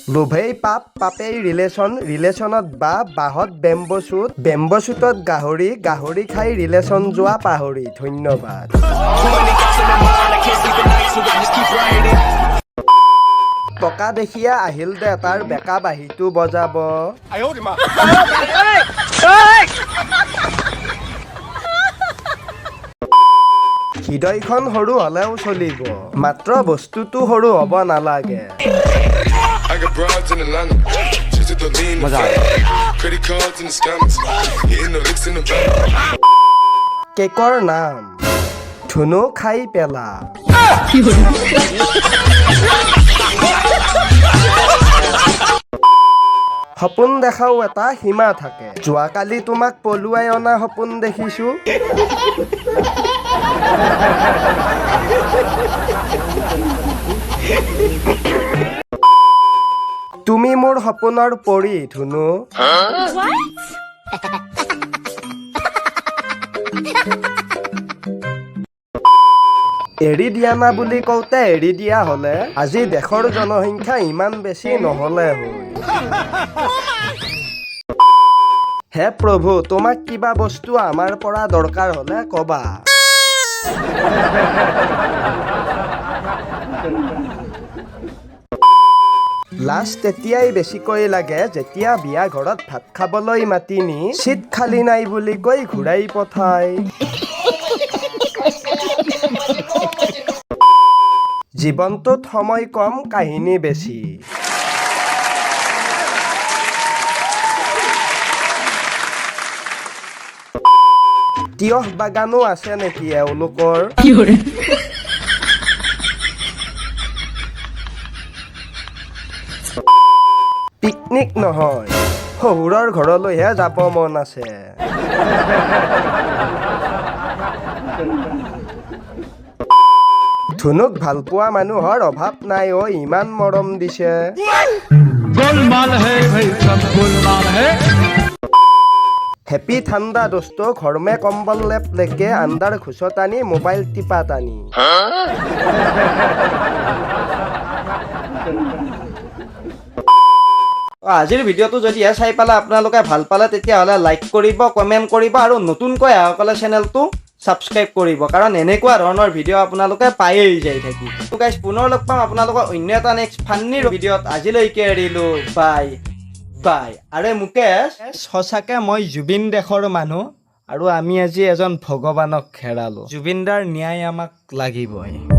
লোভেই পাপ পাপেই ৰিলেশ্যনত বাহত বেম্বচুটত গাহৰি খাই ৰিলেশ্যন যোৱা পাহৰি ধন্যবাদ টকা দেখিয়া আহিল দে তাৰ বেকা বাঁহীটো বজাব হৃদয়খন সৰু হ'লেও চলিব মাত্ৰ বস্তুটো সৰু হ'ব নালাগে কেকৰ নাম ধুনু খাই পেলা সপোন দেখাও এটা সীমা থাকে যোৱাকালি তোমাক পলুৱাই অনা সপোন দেখিছো তুমি মোৰ সপোনৰ পৰী ধুনু এৰি দিয়া না বুলি কওঁতে এৰি দিয়া হলে আজি দেশৰ জনসংখ্যা ইমান বেছি নহলে হয় হে প্ৰভু তোমাক কিবা বস্তু আমাৰ পৰা দৰকাৰ হলে কবা লাজ তেতিয়াই বেছিকৈ লাগে যেতিয়া বিয়া ঘৰত ভাত খাবলৈ মাতি নি চিট খালী নাই বুলি কৈ ঘূৰাই পঠায় জীৱনটোত সময় কম কাহিনী বেছি তিয়হ বাগানো আছে নেকি এওঁলোকৰ পিকনিক নহয় শহুৰৰ ঘৰলৈহে যাব মন আছে ধুনুক ভাল পোৱা মানুহৰ অভাৱ নাই অ ইমান মৰম দিছে হেপী ঠাণ্ডা দোস্ত ঘৰ মে কম্বল লেপ লেকে আন্দাৰ ঘুচতানি মোবাইল টিপা টানি আজিৰ ভিডিঅ'টো যদি চাই পালে আপোনালোকে ভাল পালে তেতিয়াহ'লে লাইক কৰিব কমেণ্ট কৰিব আৰু নতুনকৈ আহকলে চেনেলটো ছাবস্ক্ৰাইব কৰিব কাৰণ এনেকুৱা ধৰণৰ ভিডিঅ' আপোনালোকে পায়েই যাই থাকি তো গাইজ পুনৰ লগ পাম আপোনালোকৰ অন্য এটা নেক্সট ফান্নি ভিডিঅ'ত আজিলৈকে এৰিলোঁ বাই বাই আৰে মুকেশ সঁচাকৈ মই জুবিন দেশৰ মানুহ আৰু আমি আজি এজন ভগৱানক হেৰালোঁ জুবিনদাৰ ন্যায় আমাক লাগিবই